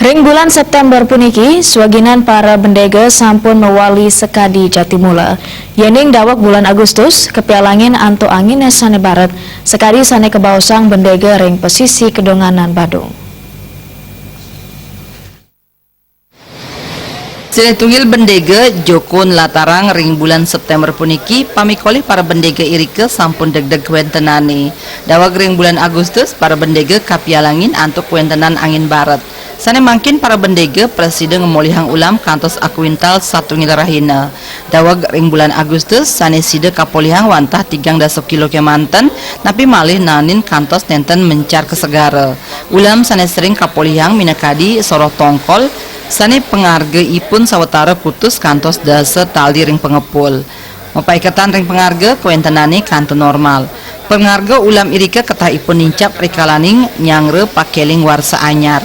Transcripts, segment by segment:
Ring bulan September puniki, swaginan para bendege sampun mewali sekadi Jatimula. Yening dawak bulan Agustus, kepialangin anto angin sane barat, sekadi sane kebausang bendege ring pesisi kedonganan Badung. Siletungil bendege jokun latarang ring bulan September puniki pamikoli para bendege irike sampun deg-deg wentenane. Dawag ring bulan Agustus para bendege kapialangin antuk wentenan angin barat. Sane mangkin para bendege presiden ngemolihang ulam kantos akuintal satu rahina. Dawag ring bulan Agustus sane side kapolihang wantah 3 kilo kemanten napi malih nanin kantos nenten mencar kesegara. Ulam sane sering kapolihang minakadi soroh tongkol sane pengarge ipun sawetara kutus kantos dasa tali ring pengepul. Mapaikatan ring pengarge kuentenane kanto normal. Pengarge ulam irike ketah ipun nincap rikalaning nyangre pakeling warsa anyar.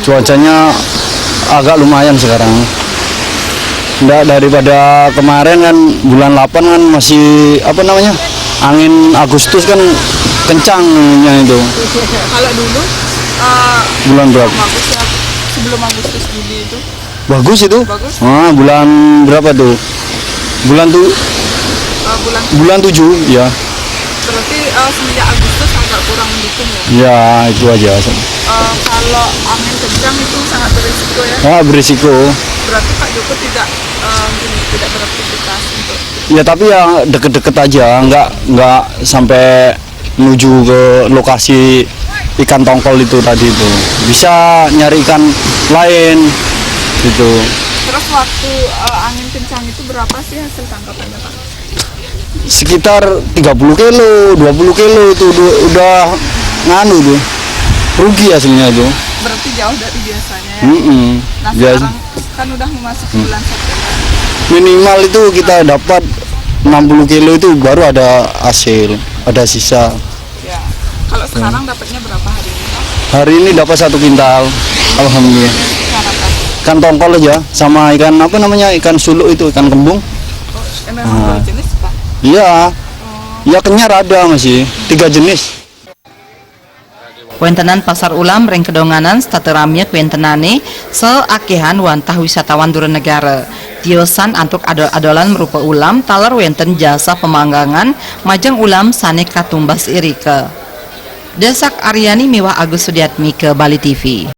Cuacanya agak lumayan sekarang. Nggak daripada kemarin kan bulan 8 kan masih angin Agustus kan kencangnya itu. Kalau dulu Bulan berapa? bagus ya, sebelum Agustus Juli itu. Bagus itu? Bagus. Bulan berapa tuh? Bulan 7 ya. Berarti semenjak Agustus agak kurang mendukung ya. Ya itu aja. Kalau angin kencang itu sangat berisiko ya. Berisiko. Berarti Pak Joko tidak beraktivitas untuk. Ya tapi ya deket-deket aja, nggak sampai menuju ke lokasi ikan tongkol itu tadi itu. Bisa nyari ikan lain gitu. Terus waktu angin kencang itu berapa sih hasil tangkapannya Pak? Sekitar 30 kilo, 20 kilo itu udah nganu tuh. Rugi hasilnya itu. Berarti jauh dari biasanya ya. Nah Biasa. sekarang kan udah memasuki bulan September. Minimal itu kita dapat 60 kilo itu baru ada hasil, ada sisa. Ya. Kalau sekarang dapatnya berapa hari ini Pak? Hari ini dapat 1 kintal, alhamdulillah. Ikan apa? Ikan tongkol aja, sama ikan ikan suluk itu, ikan kembung. Memang 2 jenis Pak? Iya, ya kenyar ada masih 3 jenis. Kuentenan pasar ulam ring kedonganan stateramnya kuentenane seakehan wantah wisatawan Durenegara. Tiosan antuk adol-adolan merupa ulam taler wenten jasa pemanggangan majeng ulam sane katumbas irike. Desak Aryani Miwah Agus Sudiatmi ke Bali TV.